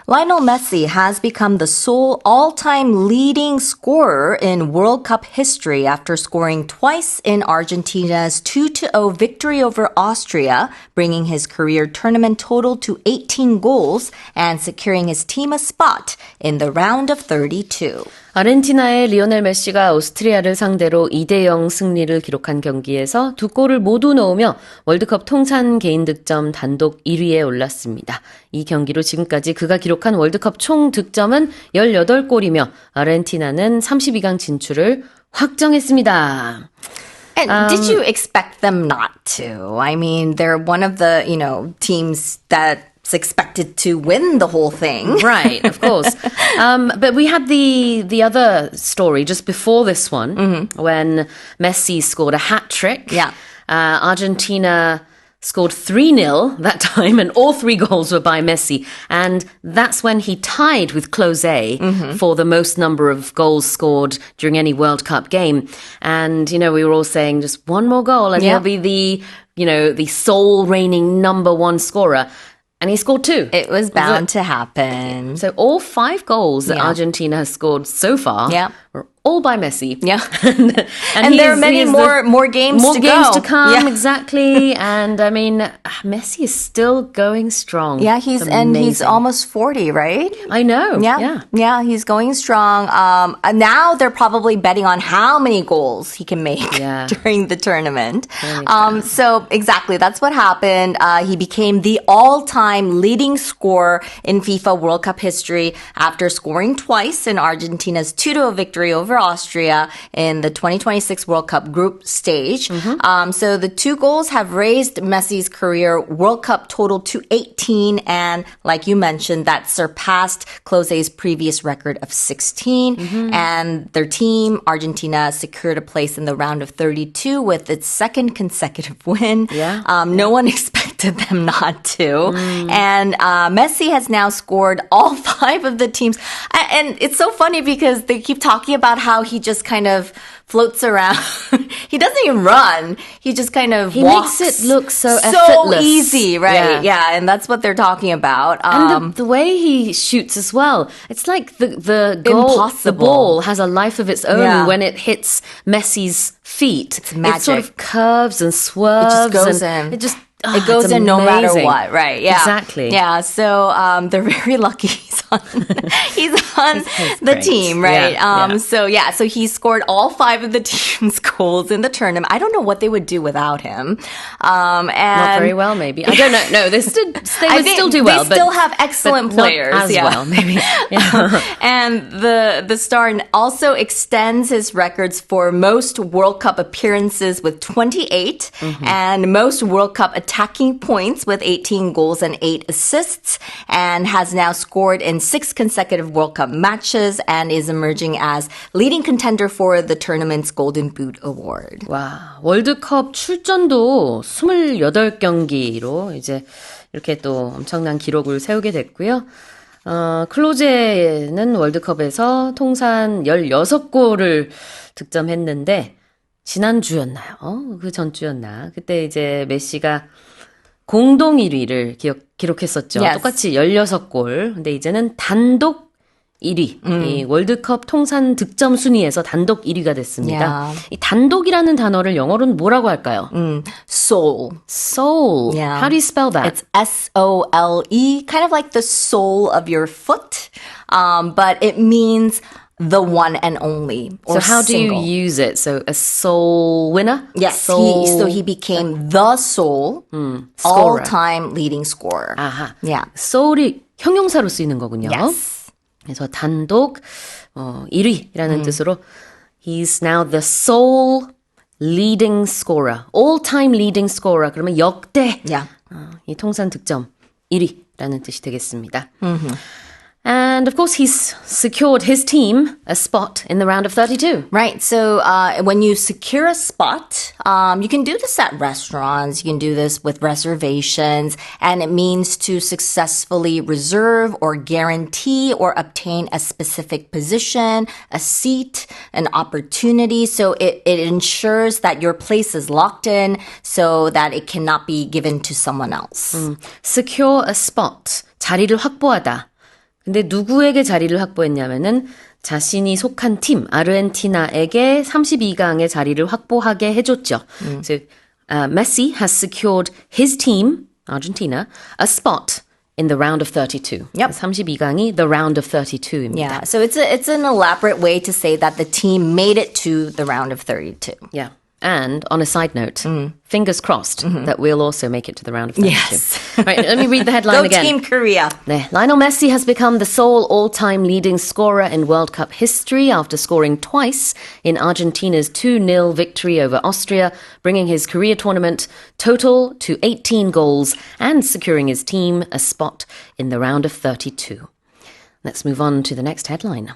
Lionel Messi has become the sole all-time leading scorer in World Cup history after scoring twice in Argentina's 2-0 victory over Austria, bringing his career tournament total to 18 goals and securing his team a spot in the round of 32. 아르헨티나의 리오넬 메시가 오스트리아를 상대로 2대0 승리를 기록한 경기에서 두 골을 모두 넣으며 월드컵 통산 개인 득점 단독 1위에 올랐습니다. 이 경기로 지금까지 그가 기록한 월드컵 총 득점은 18골이며 아르헨티나는 32강 진출을 확정했습니다. And did you expect them not to? I mean, they're one of the, teams that's expected to win the whole thing. Right, of course. But we had the other story just before this one when Messi scored a hat trick. Yeah. Argentina scored 3-0 that time, and all 3 goals were by Messi. And that's when he tied with Klose for the most number of goals scored during any World Cup game. And, we were all saying just one more goal and he'll be the sole reigning number 1 scorer. And he scored 2. It was bound to happen. So all 5 goals that Argentina has scored so far were all by Messi. Yeah. and there are many more games to go. More games to come, exactly. And I mean, Messi is still going strong. Yeah, he's almost 40, right? I know. Yeah, he's going strong. Now they're probably betting on how many goals he can make during the tournament. So exactly, that's what happened. He became the all-time leading scorer in FIFA World Cup history after scoring twice in Argentina's 2-0 victory over Austria in the 2026 World Cup group stage. So the 2 goals have raised Messi's career World Cup total to 18, and like you mentioned, that surpassed Klose's previous record of 16. And their team, Argentina, secured a place in the round of 32 with its second consecutive win. No one expected them not to. And Messi has now scored all 5 of the teams. And it's so funny because they keep talking about how he just kind of floats around. He doesn't even run. He just kind of walks. He makes it look so effortless. Easy, right? Yeah, and that's what they're talking about. And the way he shoots as well. It's like the goal, impossible. The ball has a life of its own when it hits Messi's feet. It's magic. It sort of curves and swerves. It just goes in. It goes in no matter what, right? Yeah. Exactly. Yeah, so they're very lucky he's on the team, right? So he scored all 5 of the team's goals in the tournament. I don't know what they would do without him. And not very well, maybe. I don't know. No, they would still do well. They still have excellent players. Not as well, maybe. And the star also extends his records for most World Cup appearances with 28 and most World Cup attacking points with 18 goals and 8 assists, and has now scored in 6 consecutive World Cup matches and is emerging as leading contender for the tournament's Golden Boot Award. 와, 월드컵 출전도 28경기로 이제 이렇게 또 엄청난 기록을 세우게 됐고요. 클로제는 월드컵에서 통산 16골을 득점했는데 지난주였나요? 그 전주였나? 그때 이제 메시가 공동 1위를 기록했었죠. Yes. 똑같이 16골. 근데 이제는 단독 1위. 이 월드컵 통산 득점 순위에서 단독 1위가 됐습니다. 이 단독이라는 단어를 영어로는 뭐라고 할까요? Soul. Soul. Yeah. How do you spell that? It's S-O-L-E, kind of like the sole of your foot, but it means the one and only. Or so how single. do you use it? So a sole winner? Yes, soul. he became the sole all-time leading scorer. 아하. Yeah. soul이 형용사로 쓰이는 거군요. Yes. 그래서 단독 1위라는 뜻으로 he's now the sole leading scorer. all-time leading scorer. 그러면 역대 이 통산 득점 1위라는 뜻이 되겠습니다. And of course, he's secured his team a spot in the round of 32. Right. So when you secure a spot, you can do this at restaurants. You can do this with reservations. And it means to successfully reserve or guarantee or obtain a specific position, a seat, an opportunity. So it ensures that your place is locked in so that it cannot be given to someone else. Secure a spot. 자리를 확보하다. 근데 누구에게 자리를 확보했냐면은 자신이 속한 팀 아르헨티나에게 32강의 자리를 확보하게 해줬죠. So, Messi has secured his team, Argentina, a spot in the round of 32. Yep. 32강이 the round of 32입니다. Yeah, so it's an elaborate way to say that the team made it to the round of 32. Yeah. And on a side note, fingers crossed that we'll also make it to the round of 32. Yes. Right, let me read the headline Go again. Team Korea. 네, Lionel Messi has become the sole all-time leading scorer in World Cup history after scoring twice in Argentina's 2-0 victory over Austria, bringing his career tournament total to 18 goals and securing his team a spot in the round of 32. Let's move on to the next headline.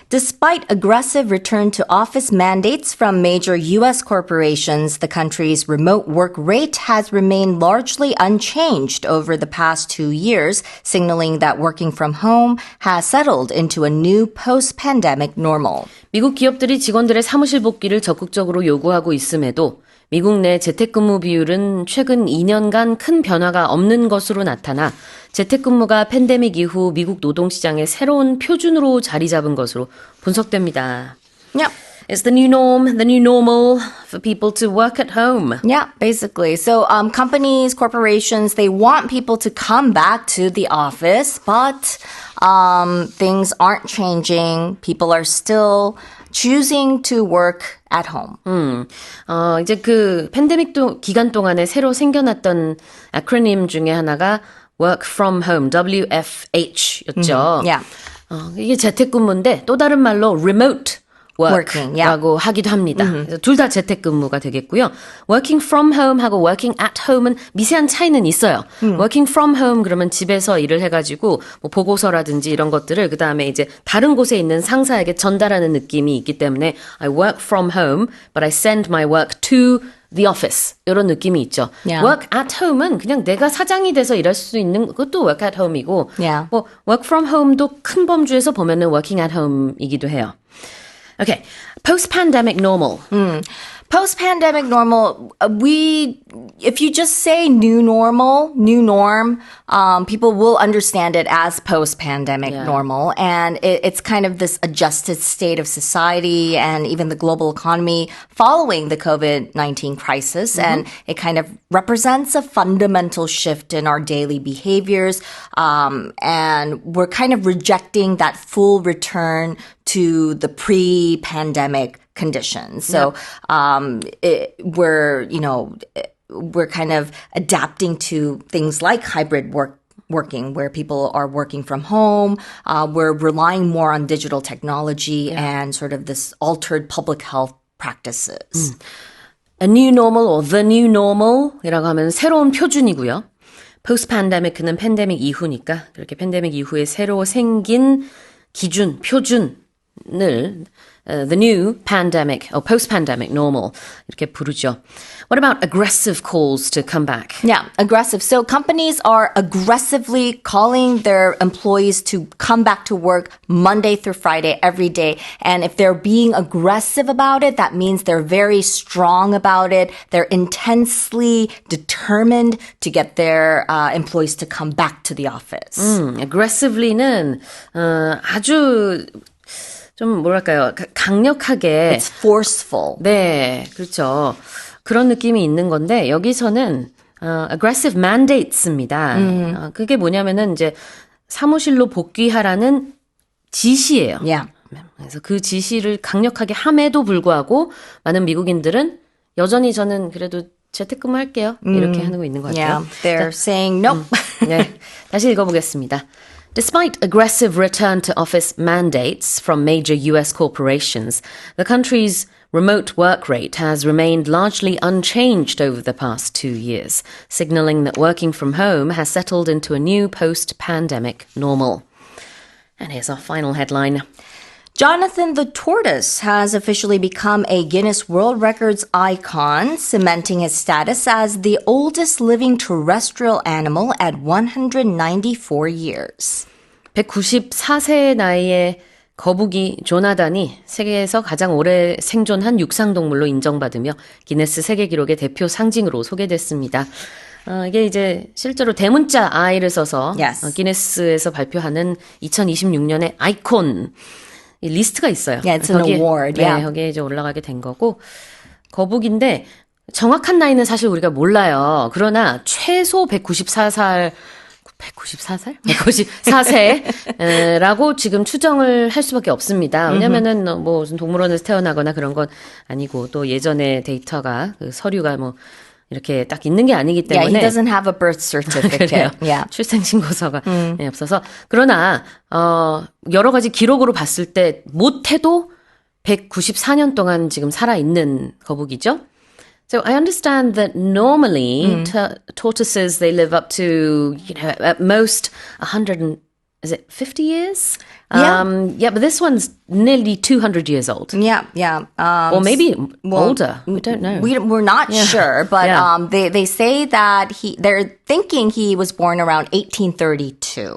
Despite aggressive return to office mandates from major U.S. corporations, the country's remote work rate has remained largely unchanged over the past 2 years, signaling that working from home has settled into a new post-pandemic normal. 미국 기업들이 직원들의 사무실 복귀를 적극적으로 요구하고 있음에도 미국 내 재택근무 비율은 최근 2년간 큰 변화가 없는 것으로 나타나 재택근무가 팬데믹 이후 미국 노동시장의 새로운 표준으로 자리 잡은 것으로 분석됩니다. Yep. It's the new norm, the new normal for people to work at home. Yeah, basically. So companies, corporations, they want people to come back to the office, but things aren't changing. People are still choosing to work at home. 이제 그 팬데믹 기간 동안에 새로 생겨났던 애크로님 중에 하나가 Work from Home, WFH였죠. Yeah. 이게 재택근무인데 또 다른 말로 remote Working, yeah. work라고 하기도 합니다. 둘 다 재택근무가 되겠고요. Working from home하고 working at home은 미세한 차이는 있어요. Working from home 그러면 집에서 일을 해가지고 뭐 보고서라든지 이런 것들을 그 다음에 이제 다른 곳에 있는 상사에게 전달하는 느낌이 있기 때문에 I work from home, but I send my work to the office 이런 느낌이 있죠. Yeah. Work at home은 그냥 내가 사장이 돼서 일할 수 있는 그것도 work at home이고 Yeah. 뭐 work from home도 큰 범주에서 보면은 working at home이기도 해요. Okay, post-pandemic normal. Post-pandemic normal, if you just say new norm, people will understand it as post-pandemic normal. And it's kind of this adjusted state of society and even the global economy following the COVID-19 crisis. And it kind of represents a fundamental shift in our daily behaviors. And we're kind of rejecting that full return to the pre-pandemic conditions. So we're kind of adapting to things like hybrid working, where people are working from home. We're relying more on digital technology and sort of this altered public health practices. A new normal or the new normal이라고 하면 새로운 표준이고요. post-pandemic는 팬데믹 이후니까 그렇게 팬데믹 이후에 새로 생긴 기준, 표준을 the new pandemic or post-pandemic normal 이렇게 부르죠. What about aggressive calls to come back? Yeah, aggressive. So companies are aggressively calling their employees to come back to work Monday through Friday every day. And if they're being aggressive about it, that means they're very strong about it. They're intensely determined to get their employees to come back to the office. aggressively는 아주 좀 뭐랄까요? 강력하게 It's forceful. 네, 그렇죠. 그런 느낌이 있는 건데 여기서는 aggressive mandates입니다. 그게 뭐냐면은 이제 사무실로 복귀하라는 지시예요. Yeah. 그래서 그 지시를 강력하게 함에도 불구하고 많은 미국인들은 여전히 저는 그래도 재택근무할게요. 이렇게 하고 있는 것 같아요. Yeah, they're saying nope. 네, 다시 읽어보겠습니다. Despite aggressive return to office mandates from major US corporations, the country's remote work rate has remained largely unchanged over the past 2 years, signaling that working from home has settled into a new post-pandemic normal. And here's our final headline. Jonathan the Tortoise has officially become a Guinness World Records icon, cementing his status as the oldest living terrestrial animal at 194 years. 194세의 나이에 거북이 조나단이 세계에서 가장 오래 생존한 육상동물로 인정받으며 기네스 세계기록의 대표 상징으로 소개됐습니다. 이게 이제 실제로 대문자 I를 써서 Yes. 기네스에서 발표하는 2026년의 아이콘 이 리스트가 있어요. Yeah, it's an award. 네, Yeah. 거기에 이제 올라가게 된 거고 거북인데 정확한 나이는 사실 우리가 몰라요. 그러나 최소 194살 194세라고 지금 추정을 할 수밖에 없습니다. 왜냐면은 뭐 무슨 동물원에서 태어나거나 그런 건 아니고 또 예전에 데이터가 그 서류가 뭐 이렇게 딱 있는 게 아니기 때문에 Yeah, he doesn't have a birth certificate. 그래요. Yeah. 출생신고서가 네, 없어서 그러나 여러 가지 기록으로 봤을 때 못해도 194년 동안 지금 살아있는 거북이죠. So I understand that normally tortoises they live up to at most 50 years? Yeah. But this one's nearly 200 years old. Yeah, yeah. Or maybe older. We don't know. We're not sure, but Yeah. they say that they're thinking he was born around 1832.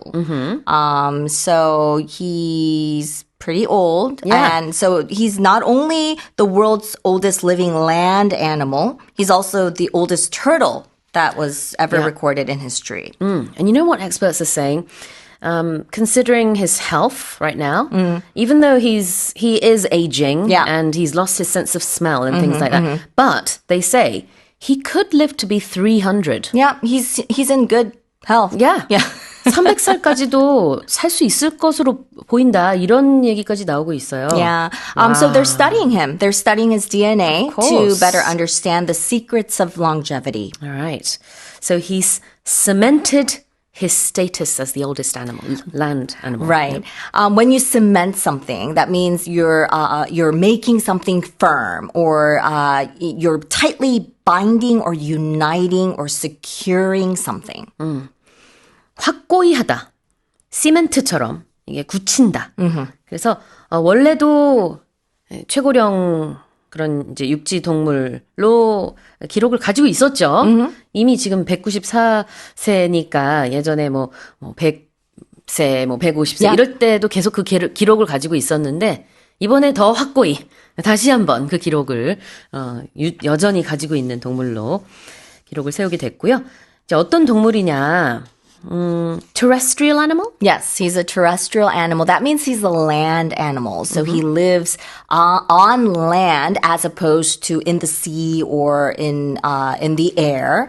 So he's pretty old. Yeah. And so he's not only the world's oldest living land animal, he's also the oldest turtle that was ever recorded in history. And you know what experts are saying? Considering his health right now, even though he is aging and he's lost his sense of smell and things like that, but they say he could live to be 300. Yeah, he's in good health. Yeah. Yeah. 300살까지도 살 수 있을 것으로 보인다. 이런 얘기까지 나오고 있어요. Yeah. So they're studying him. They're studying his DNA to better understand the secrets of longevity. All right. So he's cemented his status as the oldest animal, land animal. Right. When you cement something, that means you're making something firm, or you're tightly binding or uniting or securing something. 확고히 하다. 시멘트처럼 이게 굳힌다. 그래서 원래도 최고령 그런 이제 육지 동물로 기록을 가지고 있었죠. 이미 지금 194세니까 예전에 뭐 100세, 뭐 150세 이럴 때도 계속 그 기록을 가지고 있었는데 이번에 더 확고히 다시 한번 그 기록을 여전히 가지고 있는 동물로 기록을 세우게 됐고요. 이제 어떤 동물이냐? Terrestrial animal? Yes, he's a terrestrial animal. That means he's a land animal. So he lives on land as opposed to in the sea or in the air.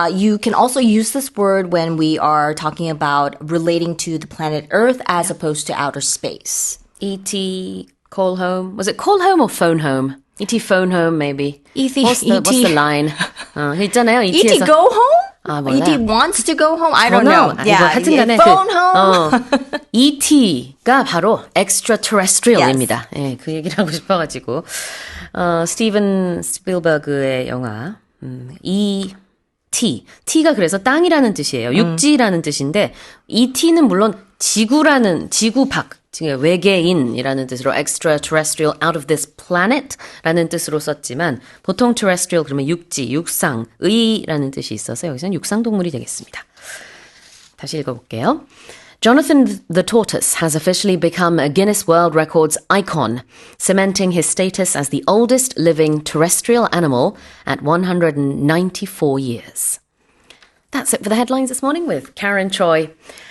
You can also use this word when we are talking about relating to the planet Earth as opposed to outer space. E.T. Call home. Was it call home or phone home? E.T. phone home, maybe. E.T. What's the line? 있잖아요. E.T. go home? 몰라. E.T. wants to go home? I don't know. Yeah, 하여튼간에 phone home? E.T.가 바로 extraterrestrial입니다. 예, 그 얘기를 하고 싶어가지고. 스티븐 스필버그의 영화, E.T. T가 그래서 땅이라는 뜻이에요. 육지라는 뜻인데, E.T.는 물론 지구라는, 지구 밖, 외계인이라는 뜻으로 extraterrestrial out of this planet 라는 뜻으로 썼지만 보통 terrestrial 그러면 육지, 육상, 의라는 뜻이 있어서 여기서는 육상동물이 되겠습니다. 다시 읽어볼게요. Jonathan the tortoise has officially become a Guinness World Records icon, cementing his status as the oldest living terrestrial animal at 194 years. That's it for the headlines this morning with Karen Choi.